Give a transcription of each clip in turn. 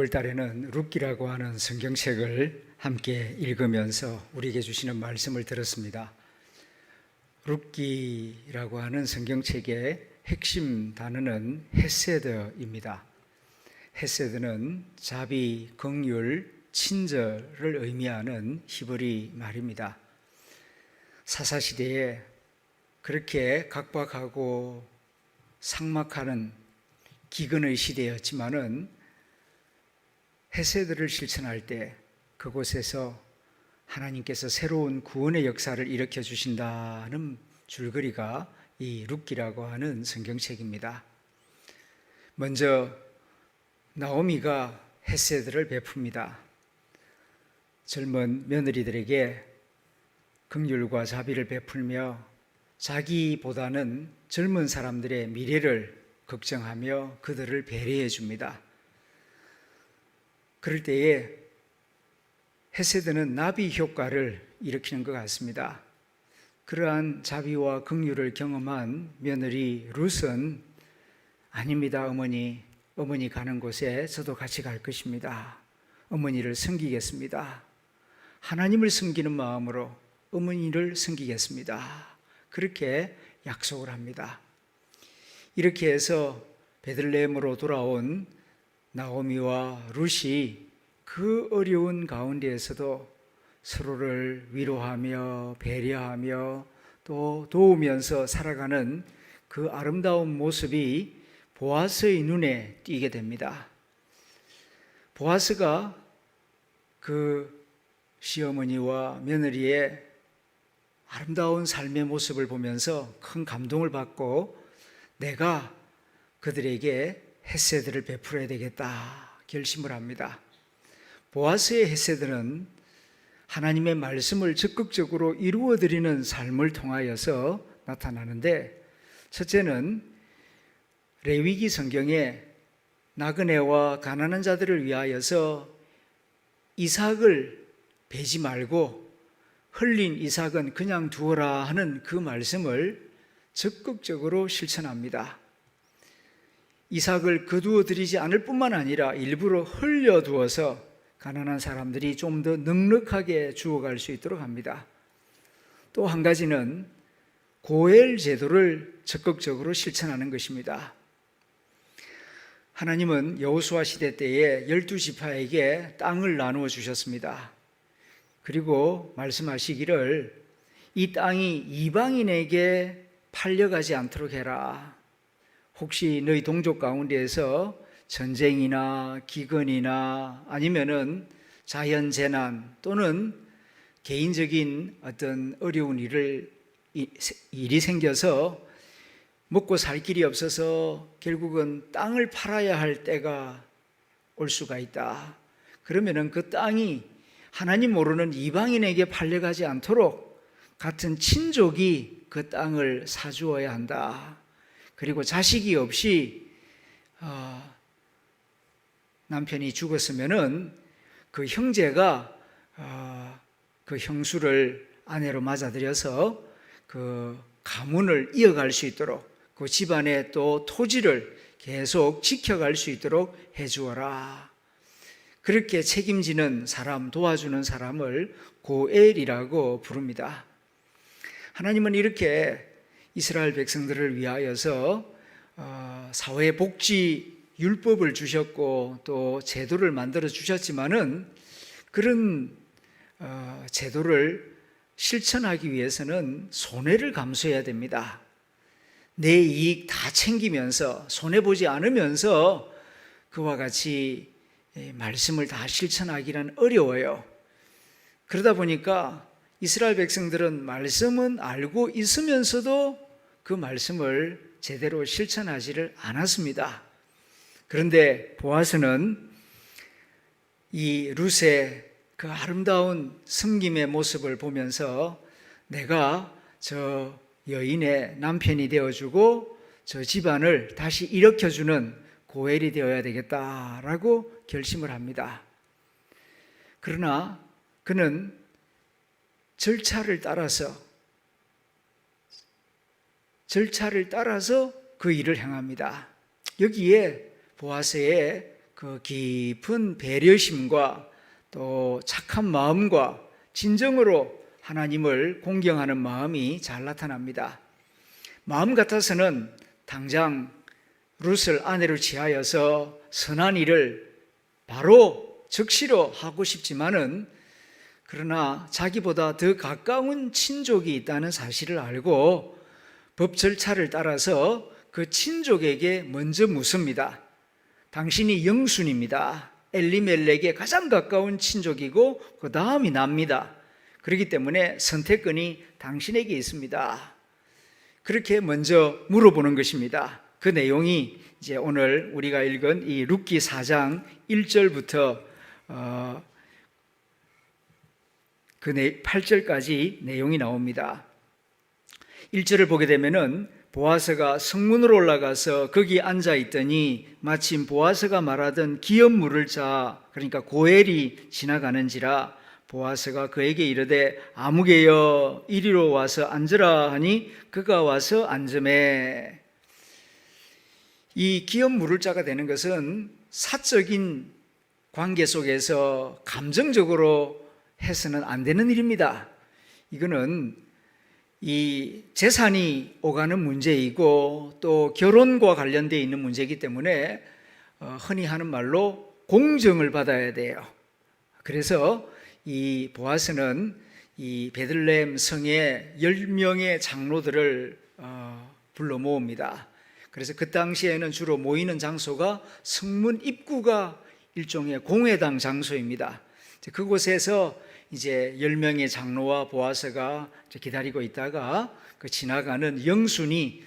6월 달에는 룻기라고 하는 성경책을 함께 읽으면서 우리에게 주시는 말씀을 들었습니다. 룻기라고 하는 성경책의 핵심 단어는 헤세드입니다. 헤세드는 자비, 긍휼, 친절을 의미하는 히브리 말입니다. 사사시대에 그렇게 각박하고 삭막하는 기근의 시대였지만은 헤세드를 실천할 때 그곳에서 하나님께서 새로운 구원의 역사를 일으켜 주신다는 줄거리가 이 룻기라고 하는 성경책입니다. 먼저 나오미가 헤세드를 베풉니다. 젊은 며느리들에게 긍휼과 자비를 베풀며 자기보다는 젊은 사람들의 미래를 걱정하며 그들을 배려해 줍니다. 그럴 때에 헤세드는 나비 효과를 일으키는 것 같습니다. 그러한 자비와 긍휼을 경험한 며느리 룻은 아닙니다, 어머니 가는 곳에 저도 같이 갈 것입니다. 어머니를 섬기겠습니다. 하나님을 섬기는 마음으로 어머니를 섬기겠습니다. 그렇게 약속을 합니다. 이렇게 해서 베들레헴으로 돌아온 나오미와 룻이 그 어려운 가운데에서도 서로를 위로하며 배려하며 또 도우면서 살아가는 그 아름다운 모습이 보아스의 눈에 띄게 됩니다. 보아스가 그 시어머니와 며느리의 아름다운 삶의 모습을 보면서 큰 감동을 받고 내가 그들에게 헤세드를 베풀어야 되겠다 결심을 합니다. 보아스의 헤세드는 하나님의 말씀을 적극적으로 이루어드리는 삶을 통하여서 나타나는데, 첫째는 레위기 성경에 나그네와 가난한 자들을 위하여서 이삭을 베지 말고 흘린 이삭은 그냥 두어라 하는 그 말씀을 적극적으로 실천합니다. 이삭을 거두어 드리지 않을 뿐만 아니라 일부러 흘려두어서 가난한 사람들이 좀 더 넉넉하게 주어갈 수 있도록 합니다. 또 한 가지는 고엘 제도를 적극적으로 실천하는 것입니다. 하나님은 여호수아 시대 때에 12지파에게 땅을 나누어 주셨습니다. 그리고 말씀하시기를 이 땅이 이방인에게 팔려가지 않도록 해라. 혹시 너희 동족 가운데에서 전쟁이나 기근이나 아니면은 자연재난 또는 개인적인 어떤 어려운 일이 생겨서 먹고 살 길이 없어서 결국은 땅을 팔아야 할 때가 올 수가 있다. 그러면은 그 땅이 하나님 모르는 이방인에게 팔려가지 않도록 같은 친족이 그 땅을 사주어야 한다. 그리고 자식이 없이 남편이 죽었으면은 그 형제가 그 형수를 아내로 맞아들여서 그 가문을 이어갈 수 있도록 그 집안의 또 토지를 계속 지켜갈 수 있도록 해주어라. 그렇게 책임지는 사람, 도와주는 사람을 고엘이라고 부릅니다. 하나님은 이렇게 이스라엘 백성들을 위하여서 사회복지 율법을 주셨고 또 제도를 만들어 주셨지만은 그런 제도를 실천하기 위해서는 손해를 감수해야 됩니다. 내 이익 다 챙기면서 손해보지 않으면서 그와 같이 말씀을 다 실천하기란 어려워요. 그러다 보니까 이스라엘 백성들은 말씀은 알고 있으면서도 그 말씀을 제대로 실천하지를 않았습니다. 그런데 보아스는 이 룻의 그 아름다운 섬김의 모습을 보면서 내가 저 여인의 남편이 되어주고 저 집안을 다시 일으켜주는 고엘이 되어야 되겠다라고 결심을 합니다. 그러나 그는 절차를 따라서 그 일을 행합니다. 여기에 보아스의 그 깊은 배려심과 또 착한 마음과 진정으로 하나님을 공경하는 마음이 잘 나타납니다. 마음 같아서는 당장 룻을 아내로 취하여서 선한 일을 바로 즉시로 하고 싶지만은, 그러나 자기보다 더 가까운 친족이 있다는 사실을 알고 법 절차를 따라서 그 친족에게 먼저 묻습니다. 당신이 영순입니다. 엘리멜렉의 가장 가까운 친족이고 그 다음이 납니다. 그렇기 때문에 선택권이 당신에게 있습니다. 그렇게 먼저 물어보는 것입니다. 그 내용이 이제 오늘 우리가 읽은 이 룻기 4장 1절부터 8절까지 내용이 나옵니다. 1절을 보게 되면은 보아스가 성문으로 올라가서 거기 앉아 있더니 마침 보아스가 말하던 기업 물을 자, 그러니까 고엘이 지나가는지라 보아스가 그에게 이르되 아무개여 이리로 와서 앉으라 하니 그가 와서 앉으매. 이 기업 물을 자가 되는 것은 사적인 관계 속에서 감정적으로 해서는 안 되는 일입니다. 이거는 이 재산이 오가는 문제이고 또 결혼과 관련되어 있는 문제이기 때문에 흔히 하는 말로 공정을 받아야 돼요. 그래서 이 보아스는 이 베들레헴 성에 10명의 장로들을 불러 모읍니다. 그래서 그 당시에는 주로 모이는 장소가 성문 입구가 일종의 공회당 장소입니다. 그곳에서 이제 10명의 장로와 보아스가 기다리고 있다가 그 지나가는 영순이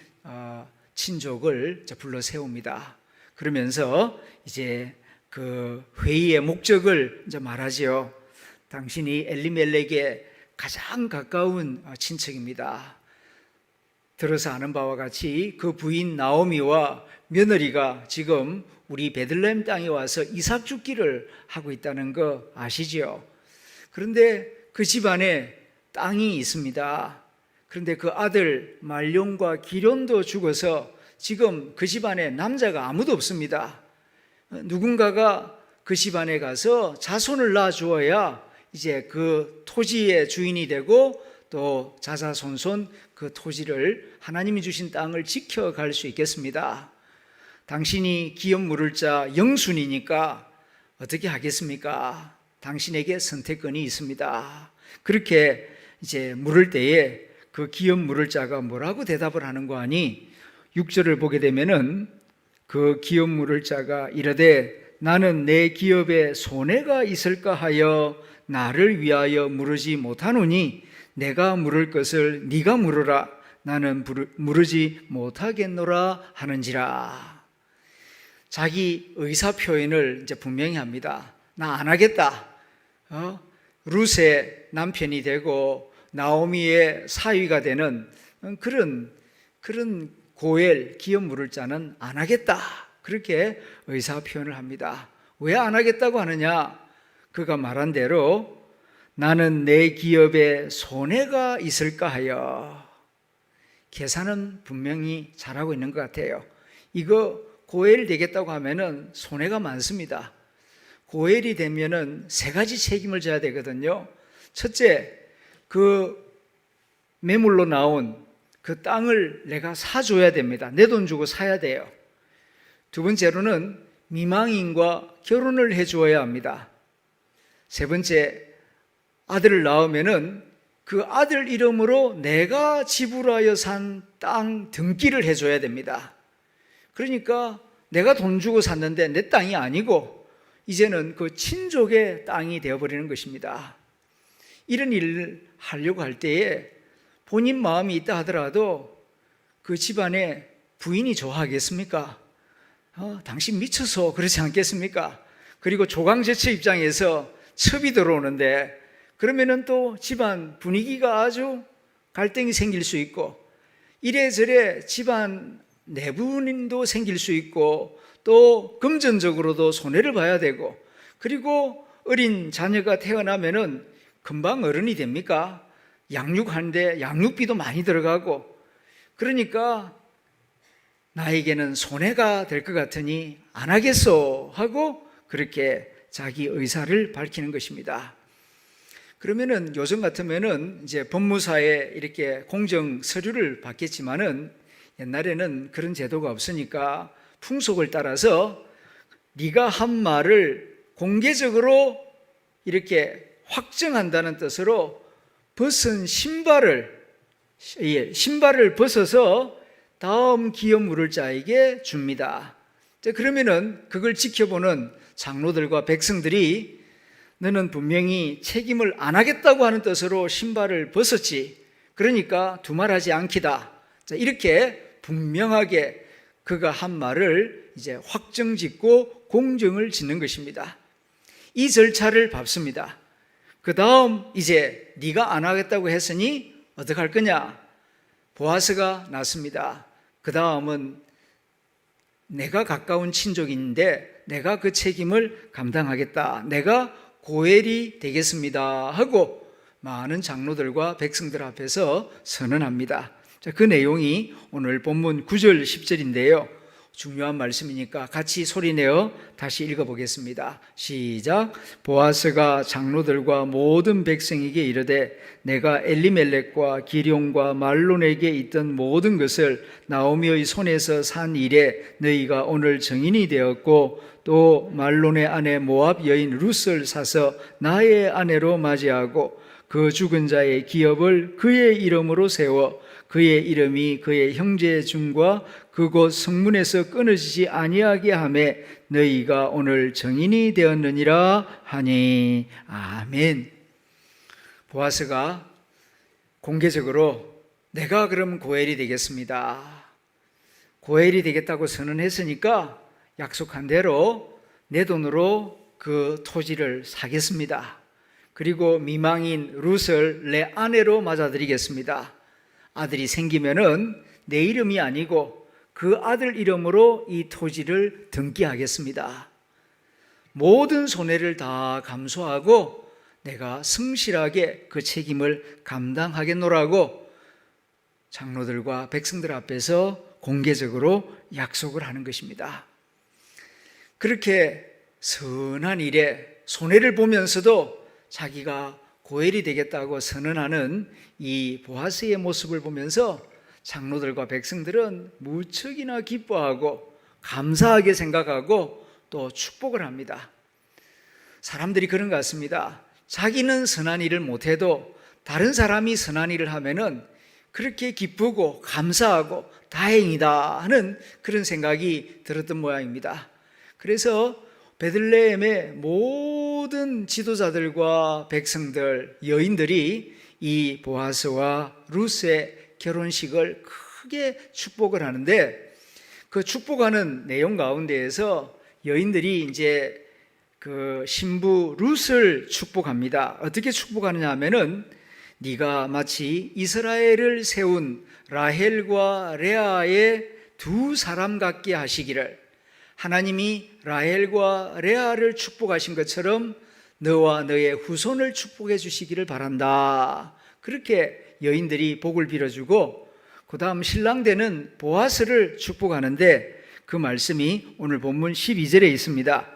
친족을 불러 세웁니다. 그러면서 이제 그 회의의 목적을 이제 말하지요. 당신이 엘리멜렉의 가장 가까운 친척입니다. 들어서 아는 바와 같이 그 부인 나오미와 며느리가 지금 우리 베들레헴 땅에 와서 이삭 죽기를 하고 있다는 거 아시죠? 그런데 그 집안에 땅이 있습니다. 그런데 그 아들 말룡과 기련도 죽어서 지금 그 집안에 남자가 아무도 없습니다. 누군가가 그 집안에 가서 자손을 낳아 주어야 이제 그 토지의 주인이 되고 또 자자손손 그 토지를 하나님이 주신 땅을 지켜갈 수 있겠습니다. 당신이 기업 물을 자 영순이니까 어떻게 하겠습니까? 당신에게 선택권이 있습니다. 그렇게 이제 물을 때에 그 기업 물을 자가 뭐라고 대답을 하는 거 아니? 6절을 보게 되면은 그 기업 물을 자가 이르되 나는 내 기업에 손해가 있을까 하여 나를 위하여 물으지 못하노니 내가 물을 것을 네가 물으라. 나는 물으지 못하겠노라 하는지라. 자기 의사 표현을 이제 분명히 합니다. 나 안 하겠다. 룻의 남편이 되고 나오미의 사위가 되는 그런 고엘 기업 물을 자는 안 하겠다. 그렇게 의사 표현을 합니다. 왜 안 하겠다고 하느냐? 그가 말한 대로 나는 내 기업에 손해가 있을까 하여. 계산은 분명히 잘하고 있는 것 같아요. 이거 고엘 되겠다고 하면은 손해가 많습니다. 고엘이 되면은 세 가지 책임을 져야 되거든요. 첫째, 그 매물로 나온 그 땅을 내가 사줘야 됩니다. 내 돈 주고 사야 돼요. 두 번째로는 미망인과 결혼을 해주어야 합니다. 세 번째, 아들을 낳으면은 그 아들 이름으로 내가 지불하여 산 땅 등기를 해줘야 됩니다. 그러니까 내가 돈 주고 샀는데 내 땅이 아니고 이제는 그 친족의 땅이 되어버리는 것입니다. 이런 일을 하려고 할 때에 본인 마음이 있다 하더라도 그 집안에 부인이 좋아하겠습니까? 당신 미쳐서 그렇지 않겠습니까? 그리고 조강제처 입장에서 첩이 들어오는데 그러면은 또 집안 분위기가 아주 갈등이 생길 수 있고 이래저래 집안 내분도 생길 수 있고 또 금전적으로도 손해를 봐야 되고 그리고 어린 자녀가 태어나면은 금방 어른이 됩니까? 양육하는데 양육비도 많이 들어가고 그러니까 나에게는 손해가 될 것 같으니 안 하겠소 하고 그렇게 자기 의사를 밝히는 것입니다. 그러면은 요즘 같으면은 이제 법무사에 이렇게 공정 서류를 받겠지만은 옛날에는 그런 제도가 없으니까 풍속을 따라서 네가 한 말을 공개적으로 이렇게 확정한다는 뜻으로 벗은 신발을 벗어서 다음 기업 물을 자에게 줍니다. 그러면은 그걸 지켜보는 장로들과 백성들이 너는 분명히 책임을 안 하겠다고 하는 뜻으로 신발을 벗었지. 그러니까 두말하지 않기다. 이렇게 분명하게 그가 한 말을 이제 확정짓고 공정을 짓는 것입니다. 이 절차를 밟습니다. 그 다음 이제 네가 안 하겠다고 했으니 어떻게 할 거냐? 보아스가 났습니다. 그 다음은 내가 가까운 친족인데 내가 그 책임을 감당하겠다. 내가 고엘이 되겠습니다 하고 많은 장로들과 백성들 앞에서 선언합니다. 그 내용이 오늘 본문 9절 10절인데요. 중요한 말씀이니까 같이 소리내어 다시 읽어보겠습니다. 시작. 보아스가 장로들과 모든 백성에게 이르되 내가 엘리멜렉과 기룡과 말론에게 있던 모든 것을 나오미의 손에서 산 이래 너희가 오늘 증인이 되었고 또 말론의 아내 모압 여인 룻을 사서 나의 아내로 맞이하고 그 죽은 자의 기업을 그의 이름으로 세워 그의 이름이 그의 형제 중과 그곳 성문에서 끊어지지 아니하게 하며 너희가 오늘 증인이 되었느니라 하니. 아멘. 보아스가 공개적으로 내가 그럼 고엘이 되겠습니다. 고엘이 되겠다고 선언했으니까 약속한 대로 내 돈으로 그 토지를 사겠습니다. 그리고 미망인 룻을 내 아내로 맞아들이겠습니다. 아들이 생기면은 내 이름이 아니고 그 아들 이름으로 이 토지를 등기하겠습니다. 모든 손해를 다 감수하고 내가 성실하게 그 책임을 감당하겠노라고 장로들과 백성들 앞에서 공개적으로 약속을 하는 것입니다. 그렇게 선한 일에 손해를 보면서도 자기가 고엘이 되겠다고 선언하는 이 보아스의 모습을 보면서 장로들과 백성들은 무척이나 기뻐하고 감사하게 생각하고 또 축복을 합니다. 사람들이 그런 것 같습니다. 자기는 선한 일을 못해도 다른 사람이 선한 일을 하면은 그렇게 기쁘고 감사하고 다행이다 하는 그런 생각이 들었던 모양입니다. 그래서 베들레헴의 모든 지도자들과 백성들, 여인들이 이 보아스와 룻의 결혼식을 크게 축복을 하는데 그 축복하는 내용 가운데에서 여인들이 이제 그 신부 룻을 축복합니다. 어떻게 축복하느냐 하면은 네가 마치 이스라엘을 세운 라헬과 레아의 두 사람 같게 하시기를, 하나님이 라헬과 레아를 축복하신 것처럼 너와 너의 후손을 축복해 주시기를 바란다. 그렇게 여인들이 복을 빌어주고 그 다음 신랑 되는 보아스를 축복하는데 그 말씀이 오늘 본문 12절에 있습니다.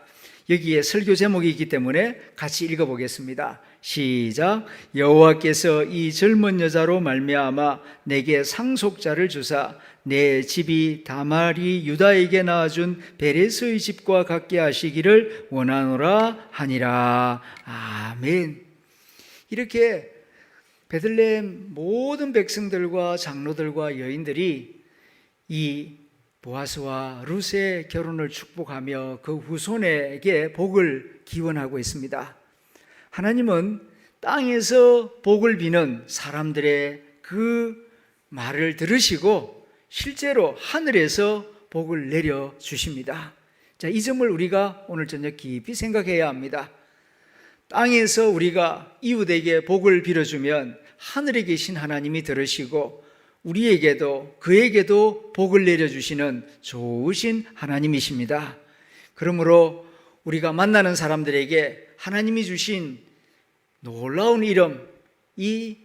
여기에 설교 제목이 있기 때문에 같이 읽어보겠습니다. 시작. 여호와께서 이 젊은 여자로 말미암아 내게 상속자를 주사 내 집이 다말이 유다에게 낳아준 베레스의 집과 같게 하시기를 원하노라 하니라. 아멘. 이렇게 베들레헴 모든 백성들과 장로들과 여인들이 이 보아스와 룻의 결혼을 축복하며 그 후손에게 복을 기원하고 있습니다. 하나님은 땅에서 복을 비는 사람들의 그 말을 들으시고 실제로 하늘에서 복을 내려 주십니다. 자, 이 점을 우리가 오늘 저녁 깊이 생각해야 합니다. 땅에서 우리가 이웃에게 복을 빌어주면 하늘에 계신 하나님이 들으시고 우리에게도 그에게도 복을 내려주시는 좋으신 하나님이십니다. 그러므로 우리가 만나는 사람들에게 하나님이 주신 놀라운 이름, 이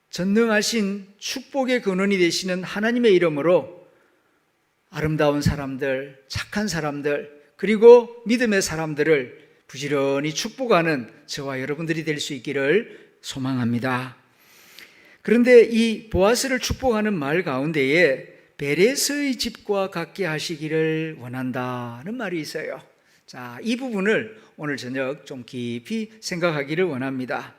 전능하신 축복의 근원이 되시는 하나님의 이름으로 아름다운 사람들, 착한 사람들, 그리고 믿음의 사람들을 부지런히 축복하는 저와 여러분들이 될 수 있기를 소망합니다. 그런데 이 보아스를 축복하는 말 가운데에 베레스의 집과 같게 하시기를 원한다는 말이 있어요. 자, 이 부분을 오늘 저녁 좀 깊이 생각하기를 원합니다.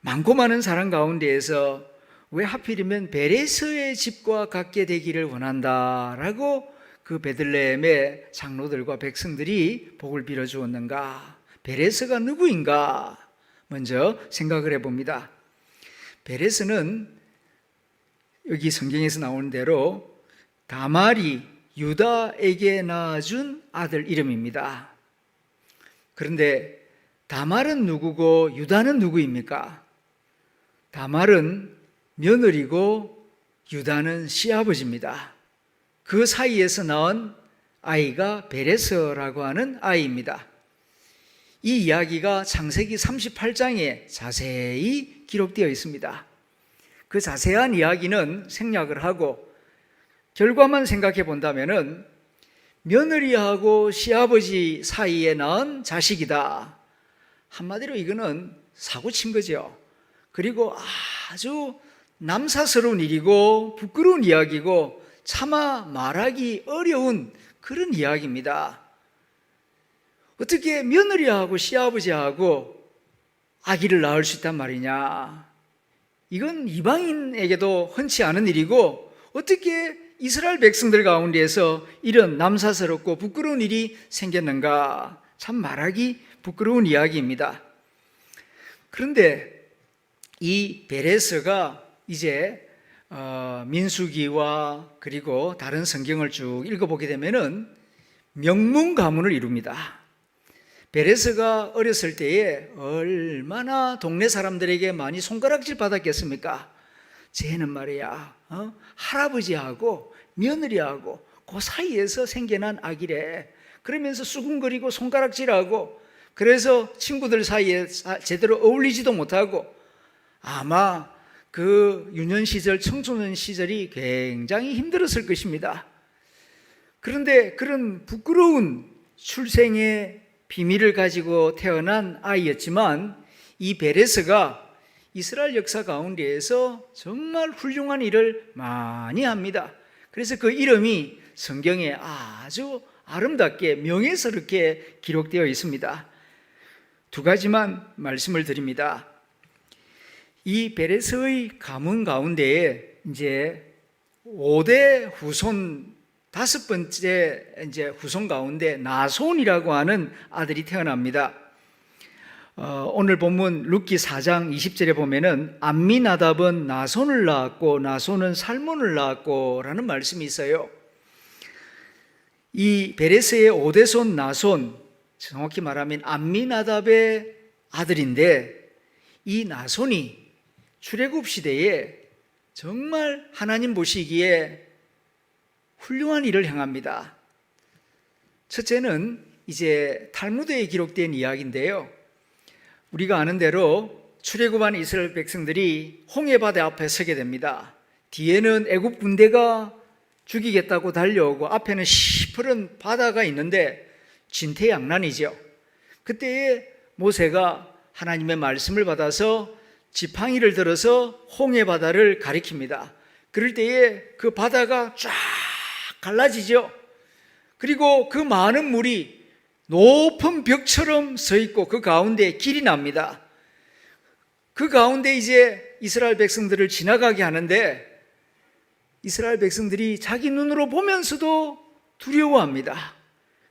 많고 많은 사람 가운데에서 왜 하필이면 베레스의 집과 같게 되기를 원한다라고 그 베들레헴의 장로들과 백성들이 복을 빌어 주었는가? 베레스가 누구인가? 먼저 생각을 해봅니다. 베레스는 여기 성경에서 나오는 대로 다말이 유다에게 낳아준 아들 이름입니다. 그런데 다말은 누구고 유다는 누구입니까? 다말은 며느리고 유다는 시아버지입니다. 그 사이에서 낳은 아이가 베레스라고 하는 아이입니다. 이 이야기가 창세기 38장에 자세히 기록되어 있습니다. 그 자세한 이야기는 생략을 하고 결과만 생각해 본다면은 며느리하고 시아버지 사이에 낳은 자식이다. 한마디로 이거는 사고 친 거죠. 그리고 아주 남사스러운 일이고 부끄러운 이야기고 차마 말하기 어려운 그런 이야기입니다. 어떻게 며느리하고 시아버지하고 아기를 낳을 수 있단 말이냐? 이건 이방인에게도 흔치 않은 일이고 어떻게 이스라엘 백성들 가운데에서 이런 남사스럽고 부끄러운 일이 생겼는가? 참 말하기 부끄러운 이야기입니다. 그런데 이 베레스가 이제 민수기와 그리고 다른 성경을 쭉 읽어보게 되면은 명문 가문을 이룹니다. 베레스가 어렸을 때에 얼마나 동네 사람들에게 많이 손가락질 받았겠습니까? 쟤는 말이야 할아버지하고 며느리하고 그 사이에서 생겨난 아기래. 그러면서 수군거리고 손가락질하고 그래서 친구들 사이에 제대로 어울리지도 못하고 아마 그 유년 시절, 청소년 시절이 굉장히 힘들었을 것입니다. 그런데 그런 부끄러운 출생의 비밀을 가지고 태어난 아이였지만 이 베레스가 이스라엘 역사 가운데에서 정말 훌륭한 일을 많이 합니다. 그래서 그 이름이 성경에 아주 아름답게 명예스럽게 기록되어 있습니다. 두 가지만 말씀을 드립니다. 이 베레스의 가문 가운데에 이제 5대 후손, 5번째 이제 후손 가운데 나손이라고 하는 아들이 태어납니다. 오늘 본문 룻기 4장 20절에 보면은 암미나답은 나손을 낳았고 나손은 살몬을 낳았고 라는 말씀이 있어요. 이 베레스의 5대손 나손, 정확히 말하면 암미나답의 아들인데 이 나손이 출애굽 시대에 정말 하나님 보시기에 훌륭한 일을 행합니다. 첫째는 이제 탈무드에 기록된 이야기인데요. 우리가 아는 대로 출애굽한 이스라엘 백성들이 홍해바다 앞에 서게 됩니다. 뒤에는 애굽 군대가 죽이겠다고 달려오고 앞에는 시퍼런 바다가 있는데 진퇴양난이죠. 그때에 모세가 하나님의 말씀을 받아서 지팡이를 들어서 홍해바다를 가리킵니다. 그럴 때에 그 바다가 쫙 갈라지죠. 그리고 그 많은 물이 높은 벽처럼 서 있고 그 가운데 길이 납니다. 그 가운데 이제 이스라엘 백성들을 지나가게 하는데 이스라엘 백성들이 자기 눈으로 보면서도 두려워합니다.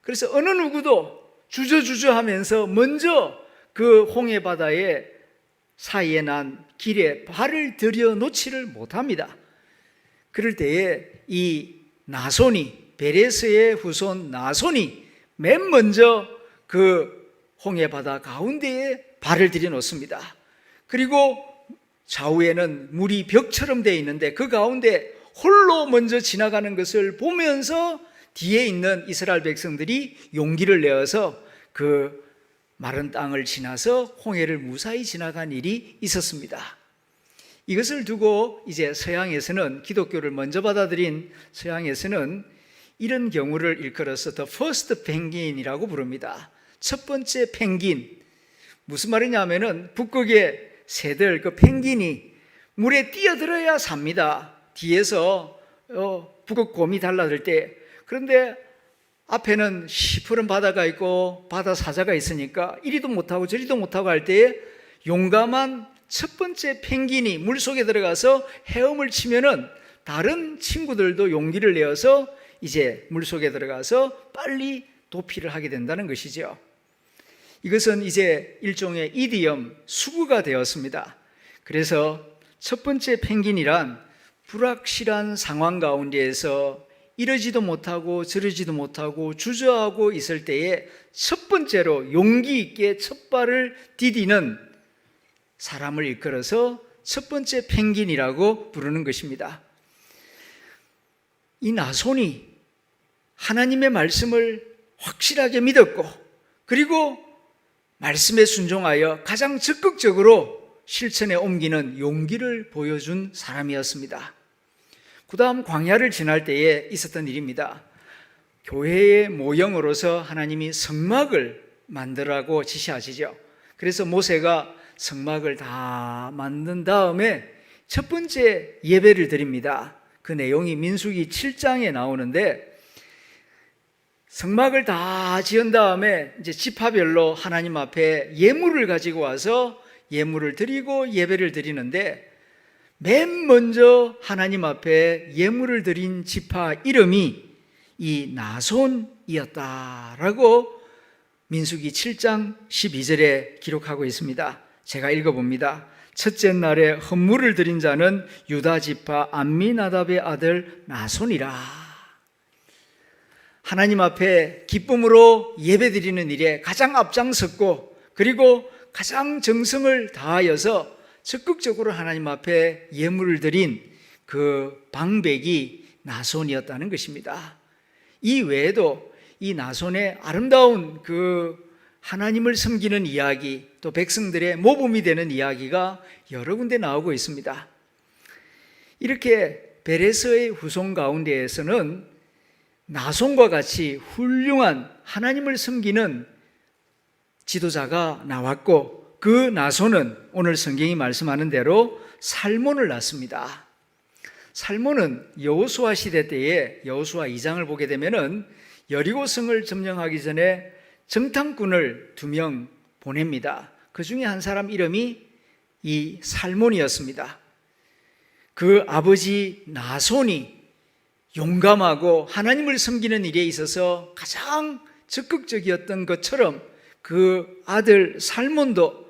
그래서 어느 누구도 주저주저 하면서 먼저 그 홍해바다의 사이에 난 길에 발을 들여 놓지를 못합니다. 그럴 때에 이 나손이, 베레스의 후손 나손이 맨 먼저 그 홍해바다 가운데에 발을 들여 놓습니다. 그리고 좌우에는 물이 벽처럼 되어 있는데 그 가운데 홀로 먼저 지나가는 것을 보면서 뒤에 있는 이스라엘 백성들이 용기를 내어서 그 마른 땅을 지나서 홍해를 무사히 지나간 일이 있었습니다. 이것을 두고 이제 서양에서는, 기독교를 먼저 받아들인 서양에서는 이런 경우를 일컬어서 The First Penguin이라고 부릅니다. 첫 번째 펭귄. 무슨 말이냐면은 북극의 새들 그 펭귄이 물에 뛰어들어야 삽니다. 뒤에서 북극 곰이 달라들 때. 그런데 앞에는 시퍼런 바다가 있고 바다 사자가 있으니까 이리도 못하고 저리도 못하고 할 때에 용감한 첫 번째 펭귄이 물속에 들어가서 헤엄을 치면은 다른 친구들도 용기를 내어서 이제 물속에 들어가서 빨리 도피를 하게 된다는 것이죠. 이것은 이제 일종의 이디엄, 수구가 되었습니다. 그래서 첫 번째 펭귄이란 불확실한 상황 가운데에서 이러지도 못하고 저러지도 못하고 주저하고 있을 때에 첫 번째로 용기 있게 첫 발을 디디는 사람을 일컬어서 첫 번째 펭귄이라고 부르는 것입니다. 이 나손이 하나님의 말씀을 확실하게 믿었고 그리고 말씀에 순종하여 가장 적극적으로 실천에 옮기는 용기를 보여준 사람이었습니다. 그 다음 광야를 지날 때에 있었던 일입니다. 교회의 모형으로서 하나님이 성막을 만들라고 지시하시죠. 그래서 모세가 성막을 다 만든 다음에 첫 번째 예배를 드립니다. 그 내용이 민수기 7장에 나오는데 성막을 다 지은 다음에 이제 지파별로 하나님 앞에 예물을 가지고 와서 예물을 드리고 예배를 드리는데 맨 먼저 하나님 앞에 예물을 드린 지파 이름이 이 나손이었다라고 민수기 7장 12절에 기록하고 있습니다. 제가 읽어봅니다. 첫째 날에 헌물을 드린 자는 유다 지파 암미나답의 아들 나손이라. 하나님 앞에 기쁨으로 예배드리는 일에 가장 앞장섰고 그리고 가장 정성을 다하여서 적극적으로 하나님 앞에 예물을 드린 그 방백이 나손이었다는 것입니다. 이 외에도 이 나손의 아름다운 그 하나님을 섬기는 이야기, 또 백성들의 모범이 되는 이야기가 여러 군데 나오고 있습니다. 이렇게 베레스의 후손 가운데에서는 나손과 같이 훌륭한 하나님을 섬기는 지도자가 나왔고 그 나손은 오늘 성경이 말씀하는 대로 살몬을 낳습니다. 살몬은 여호수아 시대 때에 여호수아 2장을 보게 되면은 여리고성을 점령하기 전에 정탐꾼을 2명 보냅니다. 그 중에 한 사람 이름이 이 살몬이었습니다. 그 아버지 나손이 용감하고 하나님을 섬기는 일에 있어서 가장 적극적이었던 것처럼 그 아들 살몬도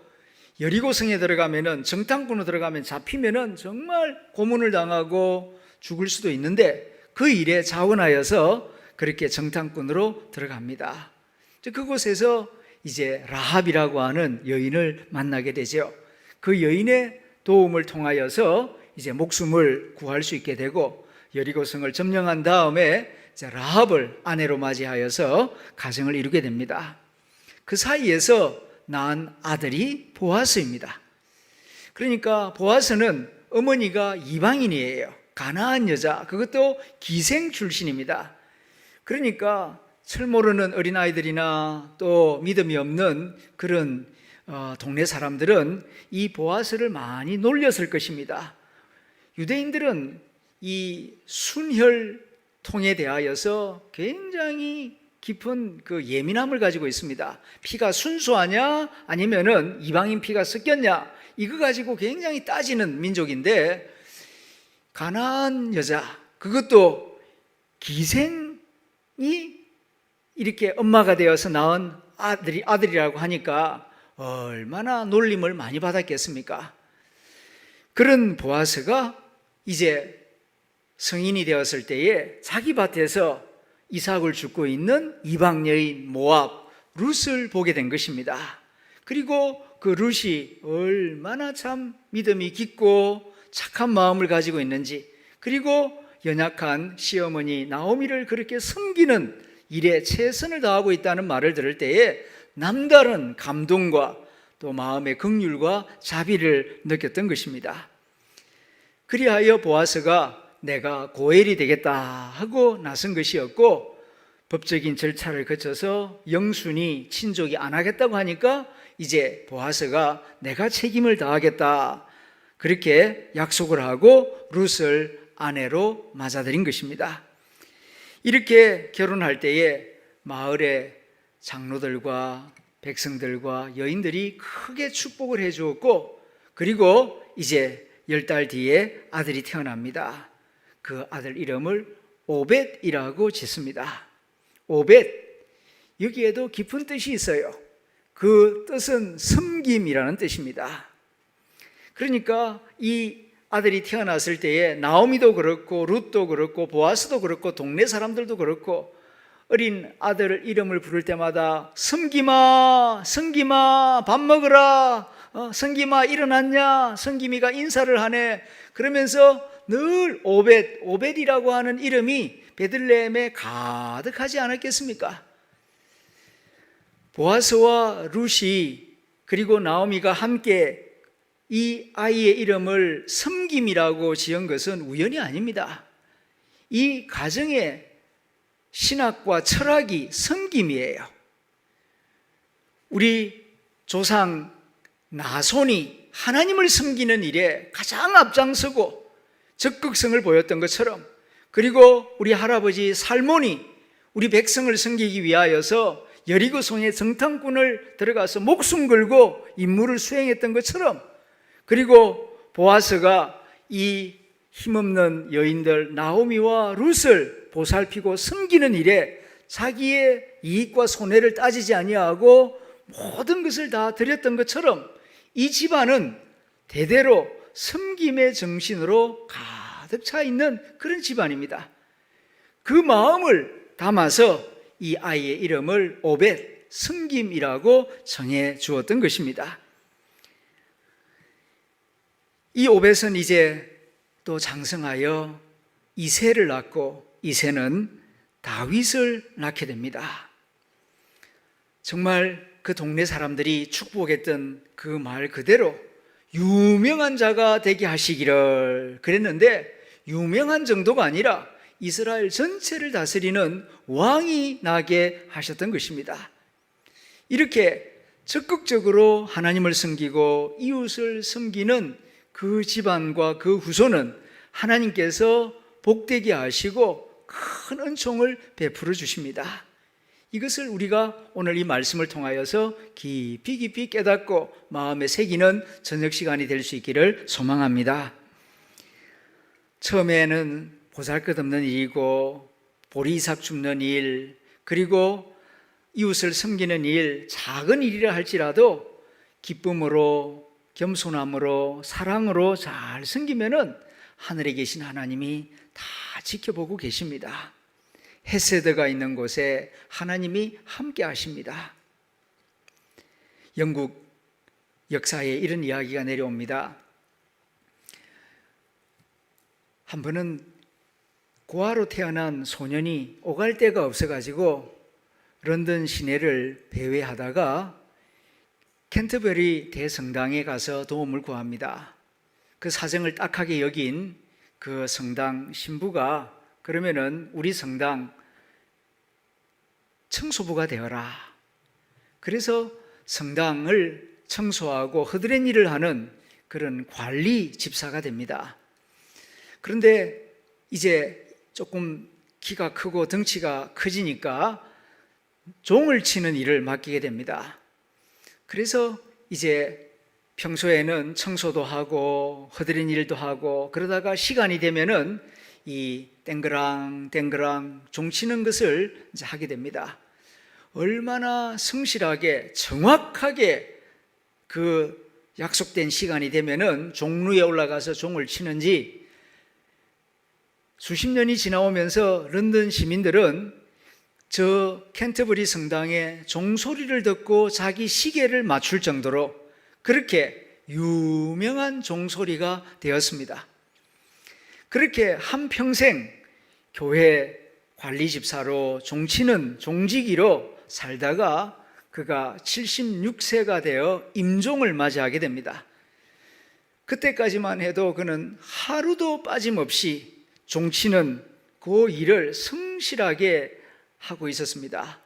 여리고성에 들어가면은 정탐꾼으로 들어가면 잡히면은 정말 고문을 당하고 죽을 수도 있는데 그 일에 자원하여서 그렇게 정탐꾼으로 들어갑니다. 그곳에서 이제 라합이라고 하는 여인을 만나게 되죠. 그 여인의 도움을 통하여서 이제 목숨을 구할 수 있게 되고 여리고성을 점령한 다음에 이제 라합을 아내로 맞이하여서 가정을 이루게 됩니다. 그 사이에서 낳은 아들이 보아스입니다. 그러니까 보아스는 어머니가 이방인이에요. 가나안 여자, 그것도 기생 출신입니다. 그러니까 철 모르는 어린아이들이나 또 믿음이 없는 그런 동네 사람들은 이 보아스를 많이 놀렸을 것입니다. 유대인들은 이 순혈통에 대하여서 굉장히 깊은 그 예민함을 가지고 있습니다. 피가 순수하냐 아니면은 이방인 피가 섞였냐 이거 가지고 굉장히 따지는 민족인데 가나안 여자 그것도 기생이 이렇게 엄마가 되어서 낳은 아들이라고 하니까 얼마나 놀림을 많이 받았겠습니까? 그런 보아스가 이제 성인이 되었을 때에 자기 밭에서 이삭을 줍고 있는 이방 여인 모압 룻을 보게 된 것입니다. 그리고 그 룻이 얼마나 참 믿음이 깊고 착한 마음을 가지고 있는지, 그리고 연약한 시어머니 나오미를 그렇게 섬기는 일에 최선을 다하고 있다는 말을 들을 때에 남다른 감동과 또 마음의 긍휼과 자비를 느꼈던 것입니다. 그리하여 보아스가 내가 고엘이 되겠다 하고 나선 것이었고, 법적인 절차를 거쳐서 영순이 친족이 안 하겠다고 하니까 이제 보아스가 내가 책임을 다하겠다, 그렇게 약속을 하고 룻을 아내로 맞아들인 것입니다. 이렇게 결혼할 때에 마을의 장로들과 백성들과 여인들이 크게 축복을 해 주었고, 그리고 이제 10달 뒤에 아들이 태어납니다. 그 아들 이름을 오벳이라고 짓습니다. 오벳, 여기에도 깊은 뜻이 있어요. 그 뜻은 섬김이라는 뜻입니다. 그러니까 이 아들이 태어났을 때에 나오미도 그렇고 룻도 그렇고 보아스도 그렇고 동네 사람들도 그렇고 어린 아들 이름을 부를 때마다 성김아, 성김아 밥 먹으라, 성김아 일어났냐, 성김이가 인사를 하네, 그러면서 늘 오벳, 오벳이라고 하는 이름이 베들레헴에 가득하지 않았겠습니까? 보아스와 룻이 그리고 나오미가 함께 이 아이의 이름을 섬김이라고 지은 것은 우연이 아닙니다. 이 가정의 신학과 철학이 섬김이에요. 우리 조상 나손이 하나님을 섬기는 일에 가장 앞장서고 적극성을 보였던 것처럼, 그리고 우리 할아버지 살몬이 우리 백성을 섬기기 위하여서 여리고성의 정탐꾼을 들어가서 목숨 걸고 임무를 수행했던 것처럼, 그리고 보아스가 이 힘없는 여인들 나오미와 룻을 보살피고 섬기는 일에 자기의 이익과 손해를 따지지 아니하고 모든 것을 다 드렸던 것처럼 이 집안은 대대로 섬김의 정신으로 가득 차 있는 그런 집안입니다. 그 마음을 담아서 이 아이의 이름을 오벳, 섬김이라고 정해 주었던 것입니다. 이 오벳은 이제 또 장성하여 이새를 낳고 이새는 다윗을 낳게 됩니다. 정말 그 동네 사람들이 축복했던 그 말 그대로 유명한 자가 되게 하시기를 그랬는데, 유명한 정도가 아니라 이스라엘 전체를 다스리는 왕이 나게 하셨던 것입니다. 이렇게 적극적으로 하나님을 섬기고 이웃을 섬기는 그 집안과 그 후손은 하나님께서 복되게 하시고 큰 은총을 베풀어 주십니다. 이것을 우리가 오늘 이 말씀을 통하여서 깊이 깨닫고 마음에 새기는 저녁 시간이 될 수 있기를 소망합니다. 처음에는 보잘것없는 일이고 보리삭 줍는 일, 그리고 이웃을 섬기는 일, 작은 일이라 할지라도 기쁨으로, 겸손함으로, 사랑으로 잘 섬기면은 하늘에 계신 하나님이 다 지켜보고 계십니다. 헤세드가 있는 곳에 하나님이 함께 하십니다. 영국 역사에 이런 이야기가 내려옵니다. 한 번은 고아로 태어난 소년이 오갈 데가 없어가지고 런던 시내를 배회하다가 캔터버리 대성당에 가서 도움을 구합니다. 그 사정을 딱하게 여긴 그 성당 신부가 그러면은 우리 성당 청소부가 되어라. 그래서 성당을 청소하고 허드렛 일을 하는 그런 관리 집사가 됩니다. 그런데 이제 조금 키가 크고 덩치가 커지니까 종을 치는 일을 맡기게 됩니다. 그래서 이제 평소에는 청소도 하고 허드렛 일도 하고 그러다가 시간이 되면은 이 땡그랑 종 치는 것을 이제 하게 됩니다. 얼마나 성실하게 정확하게 그 약속된 시간이 되면은 종루에 올라가서 종을 치는지, 수십 년이 지나오면서 런던 시민들은 저 캔터버리 성당의 종소리를 듣고 자기 시계를 맞출 정도로 그렇게 유명한 종소리가 되었습니다. 그렇게 한평생 교회 관리 집사로 종치는 종지기로 살다가 그가 76세가 되어 임종을 맞이하게 됩니다. 그때까지만 해도 그는 하루도 빠짐없이 종치는 그 일을 성실하게 하고 있었습니다.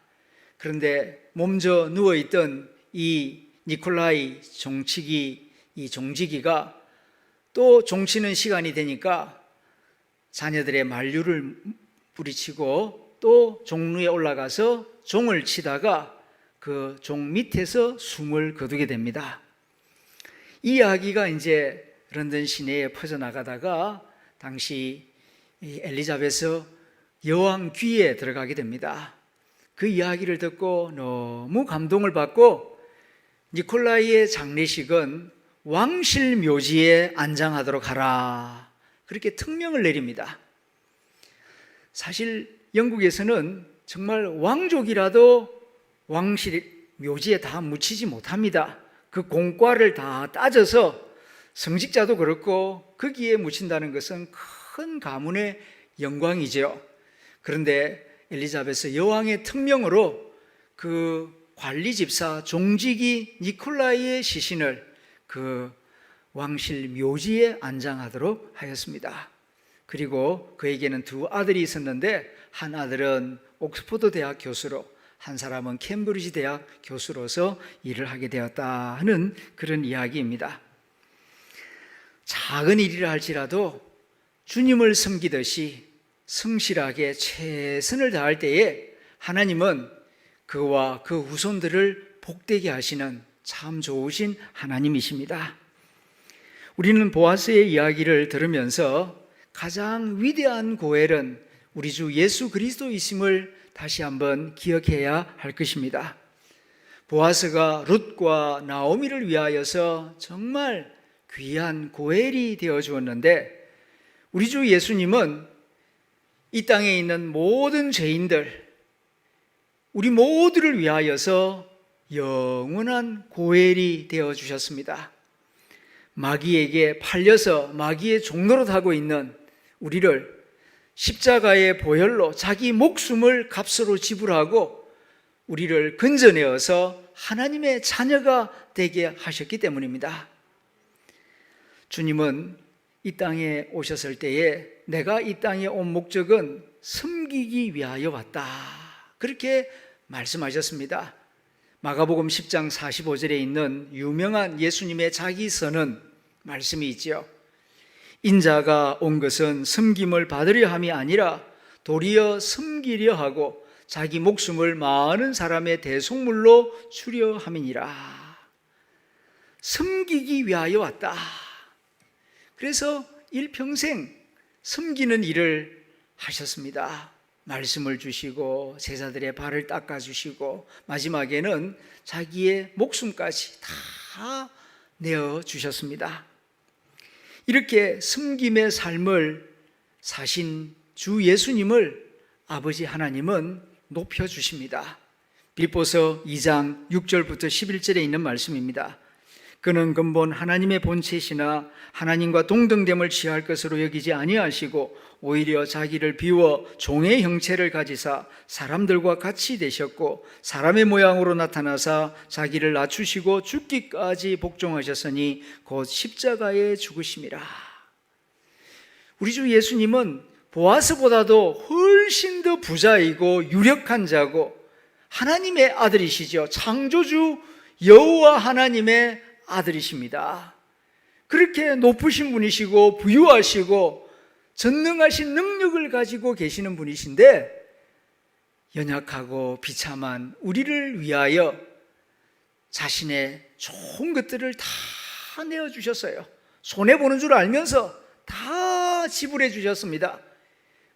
그런데 몸져 누워있던 이 니콜라이 종지기가 또 종치는 시간이 되니까 자녀들의 만류를 뿌리치고 또 종루에 올라가서 종을 치다가 그 종 밑에서 숨을 거두게 됩니다. 이 이야기가 이제 런던 시내에 퍼져나가다가 당시 엘리자베스 여왕 귀에 들어가게 됩니다. 그 이야기를 듣고 너무 감동을 받고 니콜라이의 장례식은 왕실 묘지에 안장하도록 하라, 그렇게 특명을 내립니다. 사실 영국에서는 정말 왕족이라도 왕실 묘지에 다 묻히지 못합니다. 그 공과를 다 따져서 성직자도 그렇고 거기에 묻힌다는 것은 큰 가문의 영광이죠. 그런데 엘리자베스 여왕의 특명으로 그 관리집사 종직이 니콜라이의 시신을 그 왕실 묘지에 안장하도록 하였습니다. 그리고 그에게는 두 아들이 있었는데 한 아들은 옥스퍼드 대학 교수로, 한 사람은 캠브리지 대학 교수로서 일을 하게 되었다 하는 그런 이야기입니다. 작은 일이라 할지라도 주님을 섬기듯이 성실하게 최선을 다할 때에 하나님은 그와 그 후손들을 복되게 하시는 참 좋으신 하나님이십니다. 우리는 보아스의 이야기를 들으면서 가장 위대한 고엘은 우리 주 예수 그리스도이심을 다시 한번 기억해야 할 것입니다. 보아스가 룻과 나오미를 위하여서 정말 귀한 고엘이 되어 주었는데, 우리 주 예수님은 이 땅에 있는 모든 죄인들, 우리 모두를 위하여서 영원한 고엘이 되어 주셨습니다. 마귀에게 팔려서 마귀의 종노릇하고 있는 우리를 십자가의 보혈로 자기 목숨을 값으로 지불하고 우리를 건져내어서 하나님의 자녀가 되게 하셨기 때문입니다. 주님은 이 땅에 오셨을 때에 내가 이 땅에 온 목적은 섬기기 위하여 왔다, 그렇게 말씀하셨습니다. 마가복음 10장 45절에 있는 유명한 예수님의 자기서는 말씀이 있죠. 인자가 온 것은 섬김을 받으려 함이 아니라 도리어 섬기려 하고 자기 목숨을 많은 사람의 대속물로 주려 함이니라. 섬기기 위하여 왔다. 그래서 일평생 섬기는 일을 하셨습니다. 말씀을 주시고 제자들의 발을 닦아주시고 마지막에는 자기의 목숨까지 다 내어주셨습니다. 이렇게 섬김의 삶을 사신 주 예수님을 아버지 하나님은 높여주십니다. 빌립보서 2장 6절부터 11절에 있는 말씀입니다. 그는 근본 하나님의 본체시나 하나님과 동등됨을 취할 것으로 여기지 아니하시고 오히려 자기를 비워 종의 형체를 가지사 사람들과 같이 되셨고 사람의 모양으로 나타나사 자기를 낮추시고 죽기까지 복종하셨으니 곧 십자가에 죽으심이라. 우리 주 예수님은 보아스보다도 훨씬 더 부자이고 유력한 자고 하나님의 아들이시죠. 창조주 여호와 하나님의 아들이십니다. 그렇게 높으신 분이시고 부유하시고 전능하신 능력을 가지고 계시는 분이신데 연약하고 비참한 우리를 위하여 자신의 좋은 것들을 다 내어주셨어요. 손해보는 줄 알면서 다 지불해 주셨습니다.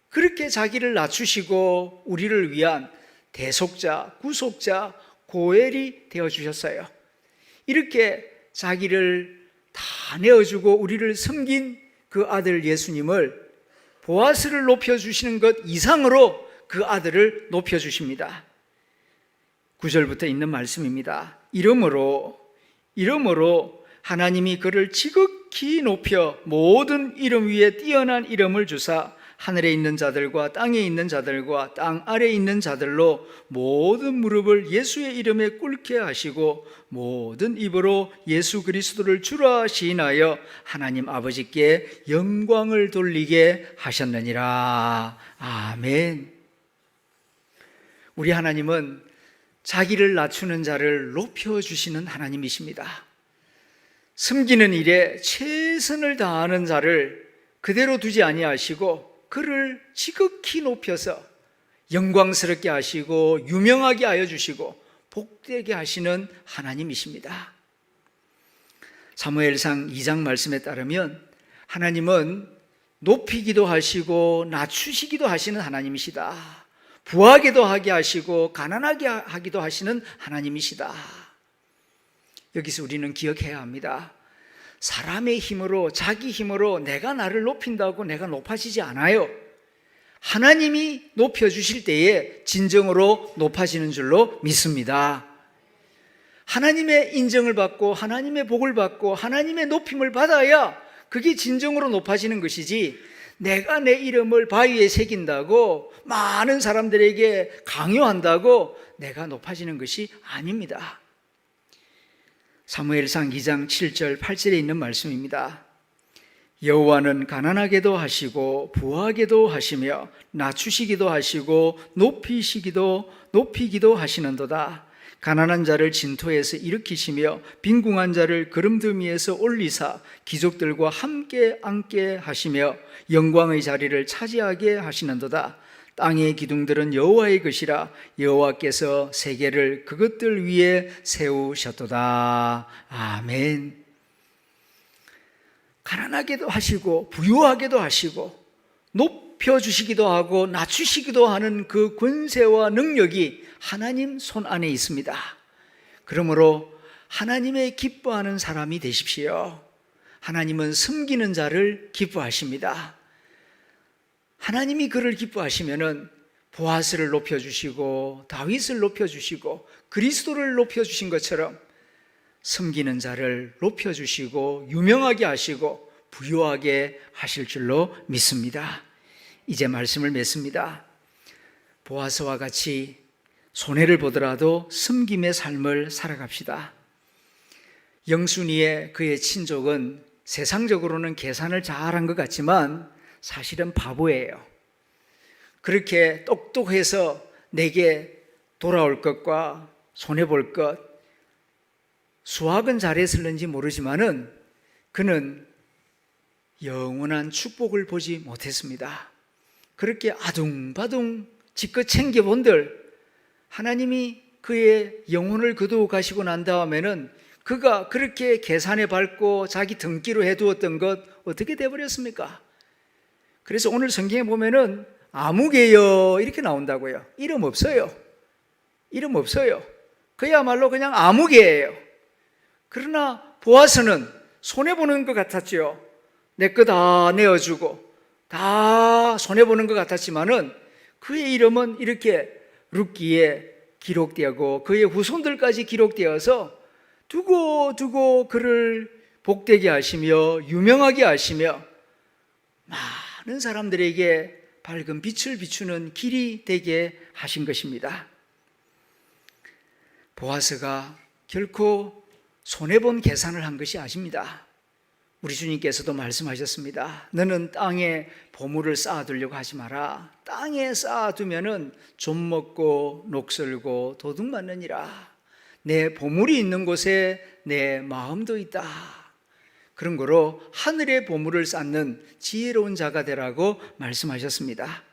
그렇게 자기를 낮추시고 우리를 위한 대속자, 구속자, 고엘이 되어주셨어요. 이렇게 자기를 다 내어주고 우리를 섬긴 그 아들 예수님을 보아스를 높여주시는 것 이상으로 그 아들을 높여주십니다. 9절부터 있는 말씀입니다. 이러므로 하나님이 그를 지극히 높여 모든 이름 위에 뛰어난 이름을 주사 하늘에 있는 자들과 땅에 있는 자들과 땅 아래에 있는 자들로 모든 무릎을 예수의 이름에 꿇게 하시고 모든 입으로 예수 그리스도를 주라 시인하여 하나님 아버지께 영광을 돌리게 하셨느니라. 아멘. 우리 하나님은 자기를 낮추는 자를 높여주시는 하나님이십니다. 섬기는 일에 최선을 다하는 자를 그대로 두지 아니하시고 그를 지극히 높여서 영광스럽게 하시고 유명하게 하여 주시고 복되게 하시는 하나님이십니다. 사무엘상 2장 말씀에 따르면 하나님은 높이기도 하시고 낮추시기도 하시는 하나님이시다. 부하게도 하게 하시고 가난하게 하기도 하시는 하나님이시다. 여기서 우리는 기억해야 합니다. 사람의 힘으로, 자기 힘으로 내가 나를 높인다고 내가 높아지지 않아요. 하나님이 높여주실 때에 진정으로 높아지는 줄로 믿습니다. 하나님의 인정을 받고 하나님의 복을 받고 하나님의 높임을 받아야 그게 진정으로 높아지는 것이지, 내가 내 이름을 바위에 새긴다고 많은 사람들에게 강요한다고 내가 높아지는 것이 아닙니다. 사무엘상 2장 7절 8절에 있는 말씀입니다. 여호와는 가난하게도 하시고 부하게도 하시며 낮추시기도 하시고 높이기도 하시는도다. 가난한 자를 진토에서 일으키시며 빈궁한 자를 그름더미에서 올리사 귀족들과 함께 앉게 하시며 영광의 자리를 차지하게 하시는도다. 땅의 기둥들은 여호와의 것이라 여호와께서 세계를 그것들 위에 세우셨도다. 아멘. 가난하게도 하시고 부유하게도 하시고 높여주시기도 하고 낮추시기도 하는 그 권세와 능력이 하나님 손 안에 있습니다. 그러므로 하나님의 기뻐하는 사람이 되십시오. 하나님은 섬기는 자를 기뻐하십니다. 하나님이 그를 기뻐하시면은 보아스를 높여주시고 다윗을 높여주시고 그리스도를 높여주신 것처럼 섬기는 자를 높여주시고 유명하게 하시고 부유하게 하실 줄로 믿습니다. 이제 말씀을 맺습니다. 보아스와 같이 손해를 보더라도 섬김의 삶을 살아갑시다. 영순이의 그의 친족은 세상적으로는 계산을 잘한 것 같지만 사실은 바보예요. 그렇게 똑똑해서 내게 돌아올 것과 손해볼 것, 수학은 잘했을는지 모르지만은 그는 영원한 축복을 보지 못했습니다. 그렇게 아둥바둥 지껏 챙겨본들 하나님이 그의 영혼을 거두어 가시고 난 다음에는 그가 그렇게 계산에 밟고 자기 등기로 해두었던 것 어떻게 돼버렸습니까? 그래서 오늘 성경에 보면은 아무개요 이렇게 나온다고요. 이름 없어요. 이름 없어요. 그야말로 그냥 아무개예요. 그러나 보아스는 손해보는 것 같았죠. 내 거 다 내어주고 다 손해보는 것 같았지만은 그의 이름은 이렇게 룻기에 기록되고 그의 후손들까지 기록되어서 두고 그를 복되게 하시며 유명하게 하시며 많은 사람들에게 밝은 빛을 비추는 길이 되게 하신 것입니다. 보아스가 결코 손해본 계산을 한 것이 아닙니다. 우리 주님께서도 말씀하셨습니다. 너는 땅에 보물을 쌓아두려고 하지 마라. 땅에 쌓아두면은 좀 먹고 녹슬고 도둑 맞느니라. 내 보물이 있는 곳에 내 마음도 있다. 그런 거로 하늘의 보물을 쌓는 지혜로운 자가 되라고 말씀하셨습니다.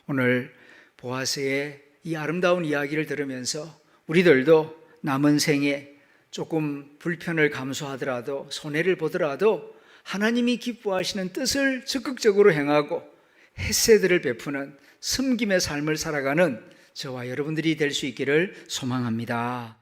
오늘 보아스의 이 아름다운 이야기를 들으면서 우리들도 남은 생에 조금 불편을 감수하더라도 손해를 보더라도 하나님이 기뻐하시는 뜻을 적극적으로 행하고 햇새들을 베푸는 섬김의 삶을 살아가는 저와 여러분들이 될 수 있기를 소망합니다.